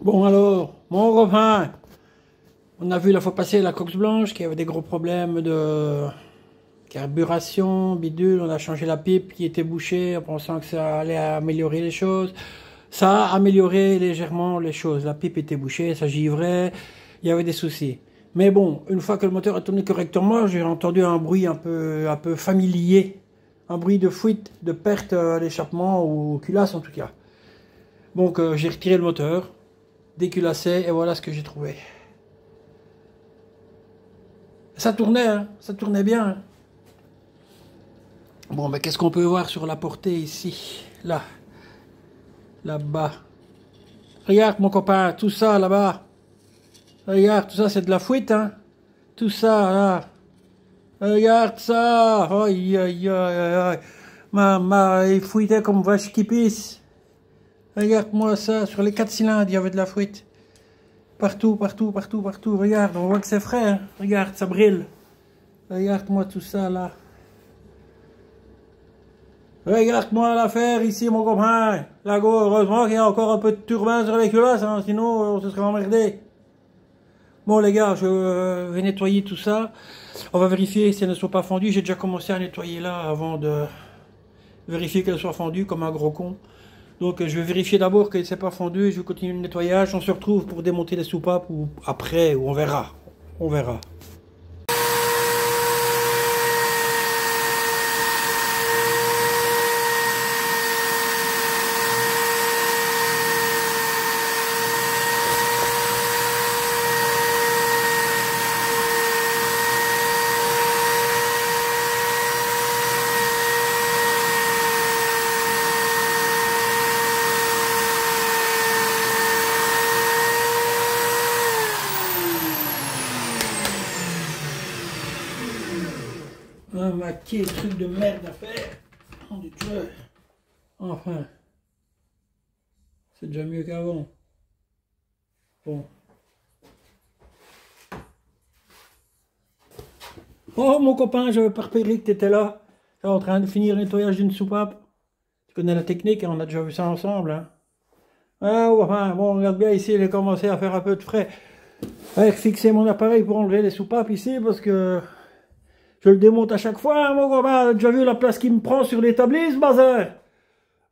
Bon alors, mon copain, on a vu la fois passée la coque blanche qui avait des gros problèmes de carburation, bidule, on a changé la pipe qui était bouchée en pensant que ça allait améliorer les choses. Ça a amélioré légèrement les choses, la pipe était bouchée, ça givrait, il y avait des soucis. Mais bon, une fois que le moteur a tourné correctement, j'ai entendu un bruit un peu familier, un bruit de fuite, de perte d'échappement ou culasse en tout cas. Donc j'ai retiré le moteur, déculassé et voilà ce que j'ai trouvé. Ça tournait, hein, ça tournait bien. Hein. Bon, mais qu'est-ce qu'on peut voir sur la portée ici? Là, là-bas. Regarde mon copain, tout ça là-bas. Regarde, tout ça c'est de la fuite, hein. Tout ça là. Regarde ça. Aïe, aïe, aïe, aïe, aïe. Il fuitait comme vache qui pisse. Regarde-moi ça, sur les 4 cylindres, il y avait de la fuite. Partout, partout, partout, partout. Regarde, on voit que c'est frais, hein. Regarde, ça brille. Regarde-moi tout ça là. Regarde-moi l'affaire ici, mon copain. Là, heureusement qu'il y a encore un peu de turbin sur les culasses, hein, sinon on se serait emmerdé. Bon, les gars, je vais nettoyer tout ça. On va vérifier si elles ne sont pas fendues. J'ai déjà commencé à nettoyer là avant de vérifier qu'elles soient fendues comme un gros con. Donc, je vais vérifier d'abord qu'elles ne sont pas fendues et je vais continuer le nettoyage. On se retrouve pour démonter les soupapes ou après, ou on verra. On verra. Un maquet, truc de merde à faire. Oh du Dieu. Enfin. C'est déjà mieux qu'avant. Bon. Oh mon copain, j'avais pas repéré que tu étais là. Tu es en train de finir le nettoyage d'une soupape. Tu connais la technique, hein, on a déjà vu ça ensemble. Hein. Ah, enfin, bon, regarde bien ici, il a commencé à faire un peu de frais. Avec fixer mon appareil pour enlever les soupapes ici parce que je le démonte à chaque fois, hein, mon copain. Déjà vu la place qu'il me prend sur l'établi, ce bazar.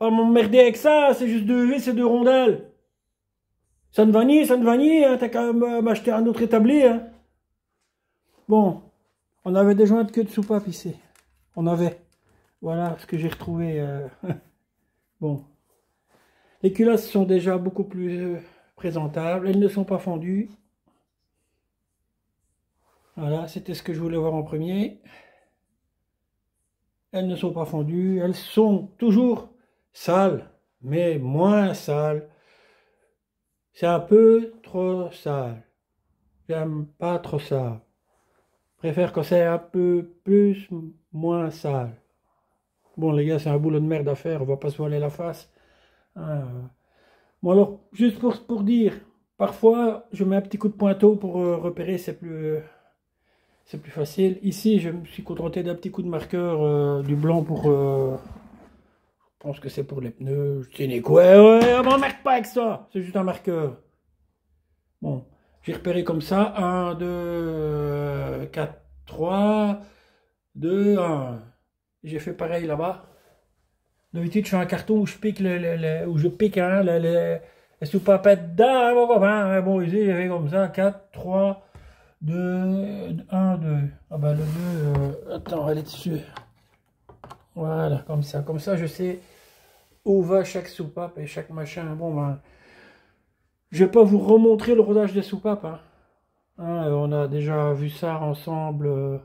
Ah, m'emmerder avec ça, c'est juste 2 vis et 2 rondelles. Ça ne va ni, hein, t'as qu'à m'acheter un autre établi. Hein. Bon, on avait des joints de queue de soupape ici. On avait. Voilà ce que j'ai retrouvé. Bon. Les culasses sont déjà beaucoup plus présentables. Elles ne sont pas fendues. Voilà, c'était ce que je voulais voir en premier. Elles ne sont pas fendues. Elles sont toujours sales, mais moins sales. C'est un peu trop sale. J'aime pas trop ça. Je préfère quand c'est un peu plus, moins sale. Bon les gars, c'est un boulot de merde à faire, on va pas se voiler la face. Bon alors, juste pour dire, parfois je mets un petit coup de pointeau pour repérer, c'est plus facile. Ici, je me suis contenté d'un petit coup de marqueur du blanc pour... je pense que c'est pour les pneus. Je sais quoi, ouais, on m'emmerde pas avec ça. C'est juste un marqueur. Bon, j'ai repéré comme ça. 1, 2, 4, 3, 2, 1. J'ai fait pareil là-bas. D'habitude, je fais un carton où je pique, où je pique hein, les soupapettes dedans, mon copain. Bon, ici, j'ai fait comme ça. 4, 3, 2, 1, 2. Ah bah le 2, attends, elle est dessus. Voilà, comme ça. Comme ça, je sais où va chaque soupape et chaque machin. Bon, ben, je vais pas vous remontrer le rodage des soupapes. Hein. Hein, on a déjà vu ça ensemble.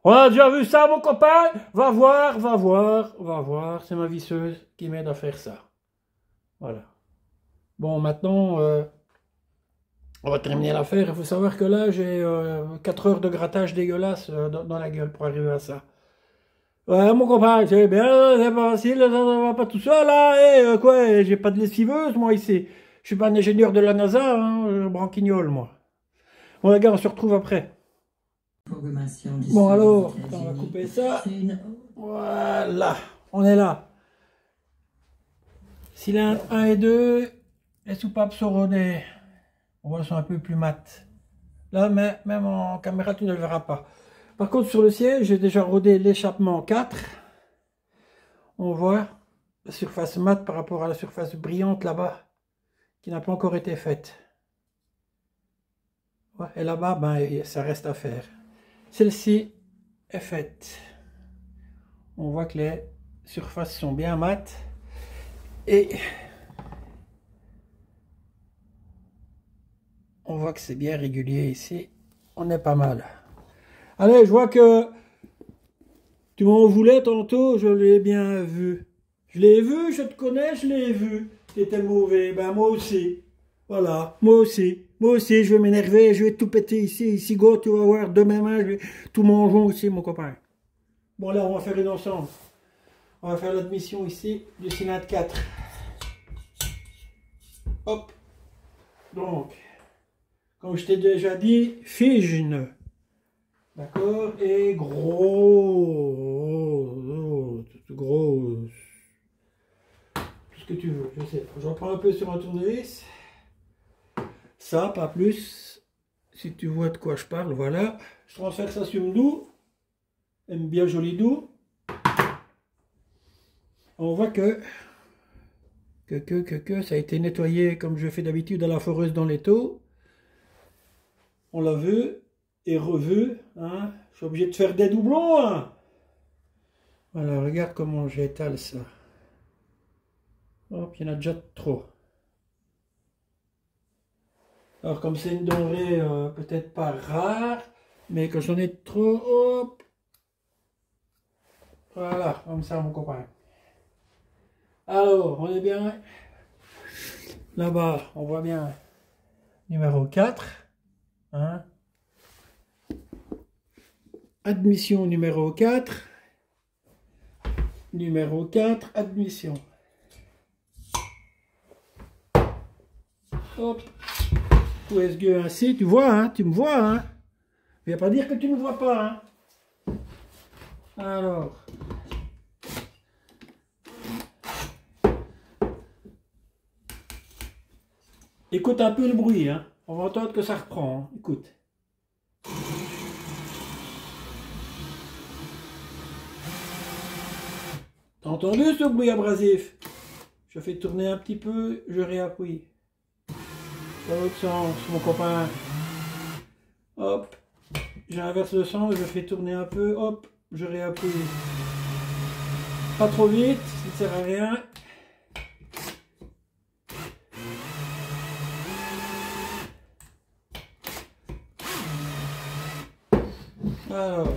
On a déjà vu ça, mon copain. Va voir, va voir, va voir. C'est ma visseuse qui m'aide à faire ça. Voilà. Bon, maintenant, on va terminer l'affaire. Il faut savoir que là, j'ai 4 heures de grattage dégueulasse dans la gueule pour arriver à ça. Ouais, mon copain, c'est bien, c'est pas facile, ça va pas tout seul, là. Et quoi, j'ai pas de lessiveuse, moi, ici. Je suis pas un ingénieur de la NASA, hein, je branquignole, moi. Bon, les gars, on se retrouve après. Bon, alors, on va couper ça. Voilà, on est là. Cylindre 1 et 2, les soupapes sont rodées. On voit, sont un peu plus mat. Là, mais même en caméra, tu ne le verras pas. Par contre, sur le siège, j'ai déjà rodé l'échappement 4. On voit la surface mate par rapport à la surface brillante là-bas, qui n'a pas encore été faite. Ouais, et là-bas, ben, ça reste à faire. Celle-ci est faite. On voit que les surfaces sont bien mates. Et on voit que c'est bien régulier ici. On est pas mal. Allez, je vois que tu m'en voulais tantôt, je l'ai bien vu. Je l'ai vu, je te connais, je l'ai vu. Tu étais mauvais, ben moi aussi. Voilà, moi aussi. Moi aussi, je vais m'énerver, je vais tout péter ici, go, tu vas voir, demain main, je vais tout manger aussi, mon copain. Bon, là, on va faire une ensemble. On va faire l'admission ici du cylindre 4. Hop. Donc, comme je t'ai déjà dit, Figenes. D'accord? Et gros. Tout ce que tu veux, je sais. J'en prends un peu sur un tournevis. Ça, pas plus. Si tu vois de quoi je parle, voilà. Je transfère ça sur doux. Aime bien joli doux. On voit que ça a été nettoyé comme je fais d'habitude à la foreuse dans l'étau. On l'a vu et revu. Hein. Je suis obligé de faire des doublons. Hein. Voilà, regarde comment j'étale ça. Hop, il y en a déjà trop. Alors comme c'est une denrée peut-être pas rare, mais que j'en ai trop, hop. Voilà, comme ça mon copain. Alors, on est bien. Là-bas, on voit bien numéro 4. Hein. Admission numéro 4. Numéro 4, admission. Hop. Tout est-ce que ainsi, tu vois, hein, tu me vois, hein. Je ne vais pas dire que tu ne me vois pas, hein. Alors. Écoute un peu le bruit, hein. On va entendre que ça reprend, hein. Écoute. T'as entendu ce bruit abrasif? Je fais tourner un petit peu, je réappuie. Dans l'autre sens, mon copain. Hop. J'inverse le sens, je fais tourner un peu, hop, je réappuie. Pas trop vite, ça ne sert à rien. Alors.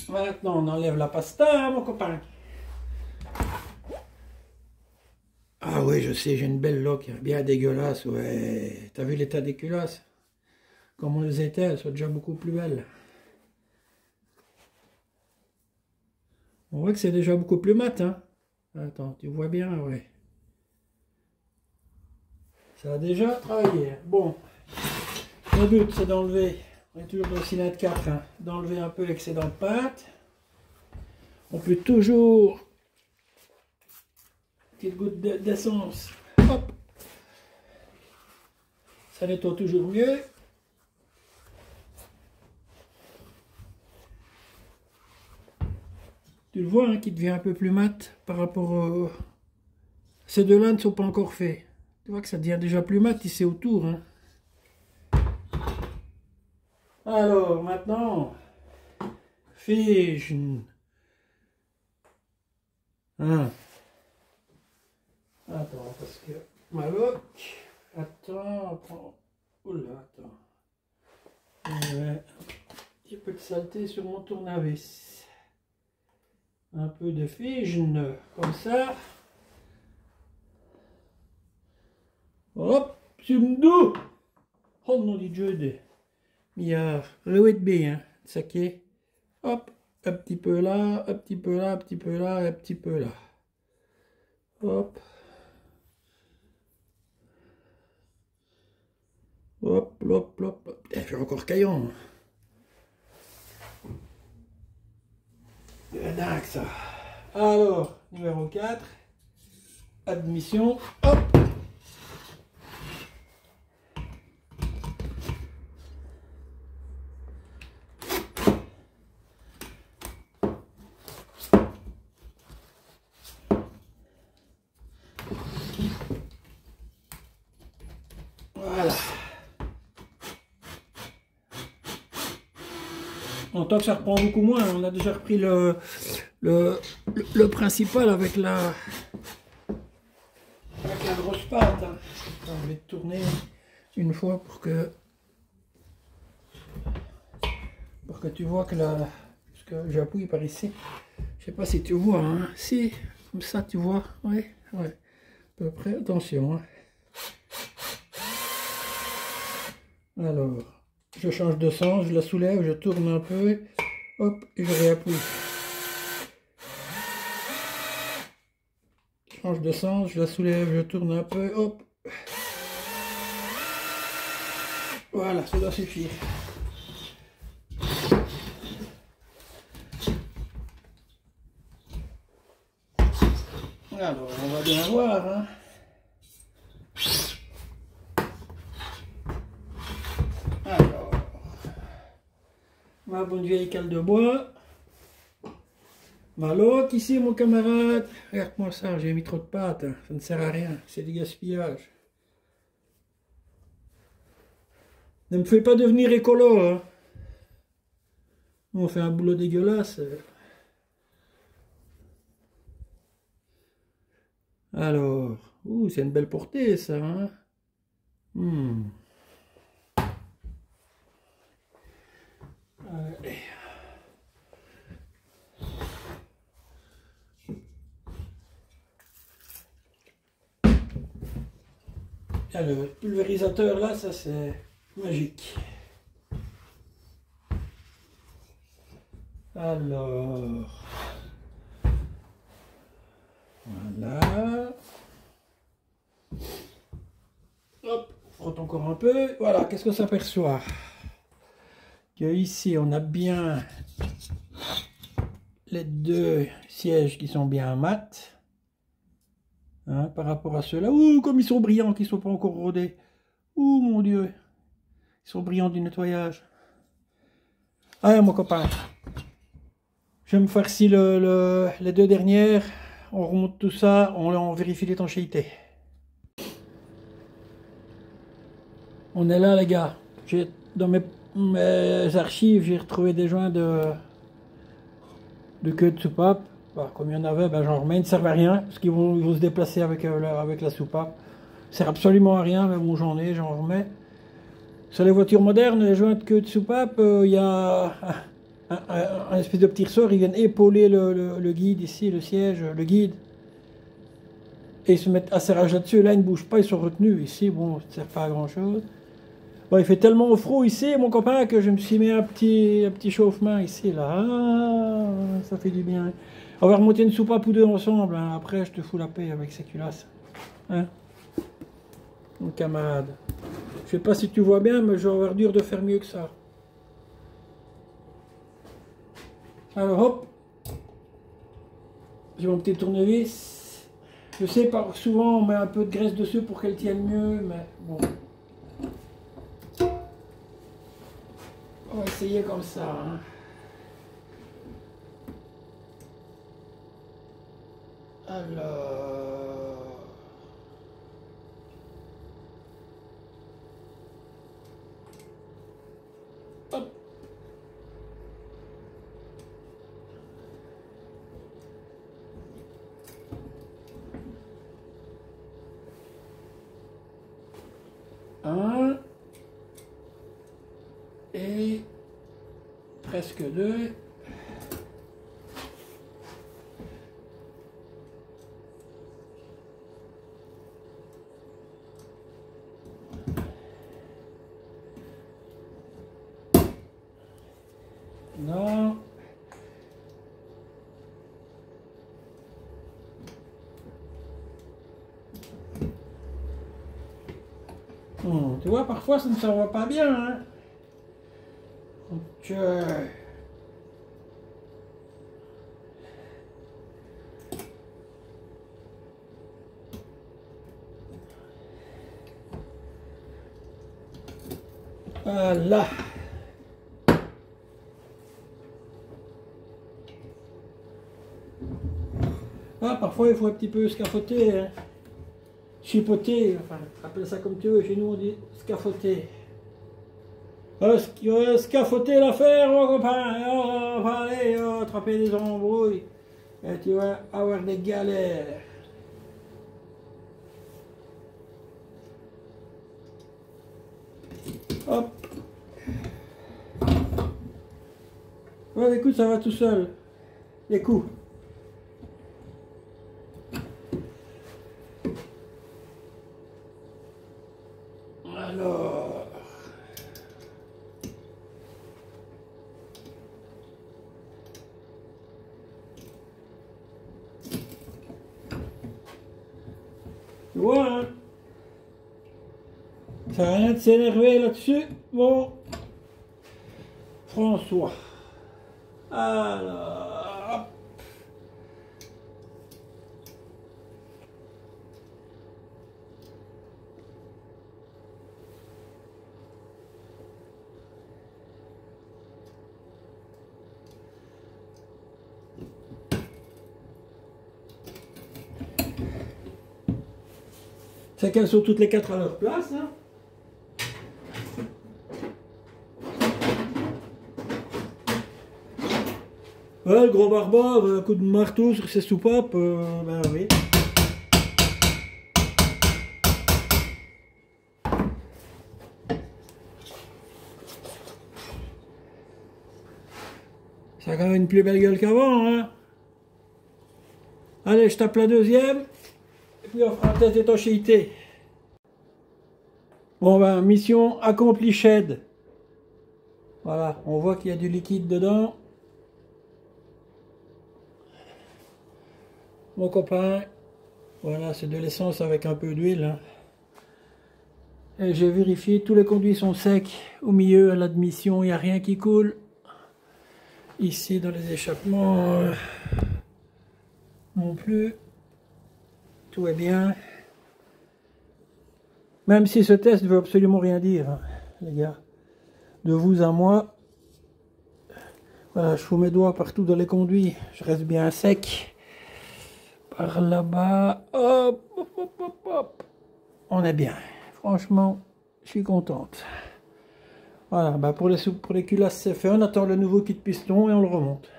Maintenant, on enlève la pasta, mon copain. Ah oui, je sais, j'ai une belle loque, bien dégueulasse, ouais. T'as vu l'état des culasses? Comment elles étaient, elles sont déjà beaucoup plus belles. On voit que c'est déjà beaucoup plus mat, hein. Attends, tu vois bien, ouais. Ça a déjà travaillé. Bon, le but, c'est d'enlever, on est toujours dans le cylindre 4, hein, d'enlever un peu l'excédent de pâte. On peut toujours, petite goutte d'essence, hop, ça nettoie toujours mieux. Tu le vois, hein, qui devient un peu plus mat par rapport au... Ces deux-là ne sont pas encore faits. Tu vois que ça devient déjà plus mat ici autour. Hein. Alors, maintenant, Figenes. Hein. Attends, parce que ma loque... Attends. Oula, attends. Un petit peu de saleté sur mon tournevis. Un peu de Figenes, comme ça. Hop, doux. Oh non, dit Dieu de milliard. Le B, hein, ça qui est. Hop, un petit peu là, un petit peu là, un petit peu là, un petit peu là. Hop. Hop, hop, hop, hop. Putain, j'ai encore caillon. C'est dingue ça. Alors, numéro 4, admission, hop. Voilà. En tant que ça reprend beaucoup moins, on a déjà repris le principal avec la grosse pâte. Hein. Attends, je vais te tourner une fois pour que tu vois que la... Parce que j'appuie par ici. Je sais pas si tu vois, hein. Si, comme ça tu vois. Oui, ouais. À peu près, attention. Hein. Alors, je change de sens, je la soulève, je tourne un peu, hop, et je réappuie. Je change de sens, je la soulève, je tourne un peu, hop. Voilà, ça doit suffire. Alors, on va bien voir, hein. Alors, ma bonne vieille cale de bois. Ma loque ici, mon camarade. Regarde-moi ça, j'ai mis trop de pâte, hein. Ça ne sert à rien, c'est du gaspillage. Ne me fais pas devenir écolo, hein. On fait un boulot dégueulasse. Alors, c'est une belle portée ça, hein. Allez. Alors, le pulvérisateur là, ça c'est magique. Alors, voilà. Hop, on frotte encore un peu. Voilà, qu'est-ce qu'on s'aperçoit? Que ici on a bien les deux sièges qui sont bien mat. Hein, par rapport à ceux-là. Ouh, comme ils sont brillants, qu'ils ne sont pas encore rodés. Ouh, mon Dieu. Ils sont brillants du nettoyage. Ah, mon copain. Je vais me farcir les deux dernières. On remonte tout ça, on vérifie l'étanchéité. On est là, les gars. Dans mes archives, j'ai retrouvé des joints de queue de soupape. Bah, comme il y en avait, ben, j'en remets. Ils ne servent à rien, parce qu'ils vont se déplacer avec la soupape. Ça sert absolument à rien, mais bon, j'en remets. Sur les voitures modernes, les joints de queue de soupape, il y a un espèce de petit ressort, ils viennent épauler le guide ici, le siège, le guide. Et ils se mettent à serrage là-dessus, là ils ne bougent pas, ils sont retenus. Ici, bon, ça ne sert pas à grand chose. Bon, il fait tellement au froid ici, mon copain, que je me suis mis un petit chauffe-main ici, là. Ah, ça fait du bien. On va remonter une soupape ou deux ensemble, hein. Après je te fous la paix avec ces culasses. Hein, mon camarade. Je sais pas si tu vois bien, mais je vais avoir dur de faire mieux que ça. Alors hop, j'ai mon petit tournevis. Je sais, souvent on met un peu de graisse dessus pour qu'elle tienne mieux, mais bon. On va essayer comme ça. Hein. Alors... Hop. Un. Et presque deux. Non. Tu vois, parfois ça ne se voit pas bien. Hein. Donc, Voilà. Ah, parfois il faut un petit peu scafoter, hein. Chipoter, enfin, appelle ça comme tu veux, chez nous on dit scafoter. Scafoter l'affaire, mon copain, on va aller attraper des embrouilles, et tu vas avoir des galères. Hop. Ouais, écoute, ça va tout seul, les coups. Alors, tu vois, hein, ça sert à rien de s'énerver là-dessus, bon François. Alors, hop. C'est qu'elles sont toutes les quatre à leur place, hein. Ouais, le gros barbare, un coup de marteau sur ses soupapes, ben oui. Ça a quand même une plus belle gueule qu'avant, hein. Allez, je tape la deuxième, et puis on fera test d'étanchéité. Bon ben, mission accomplie shed. Voilà, on voit qu'il y a du liquide dedans. Mon copain, voilà, c'est de l'essence avec un peu d'huile, hein. Et j'ai vérifié, tous les conduits sont secs. Au milieu, à l'admission, il n'y a rien qui coule. Ici, dans les échappements, non plus. Tout est bien. Même si ce test ne veut absolument rien dire, hein, les gars. De vous à moi. Voilà, je fous mes doigts partout dans les conduits. Je reste bien sec. Par là-bas. Hop, hop, hop, hop, hop. On est bien. Franchement, je suis contente. Voilà, bah pour les culasses c'est fait. On attend le nouveau kit piston et on le remonte.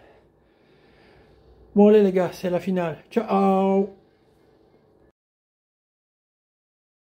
Bon allez les gars, c'est la finale. Ciao!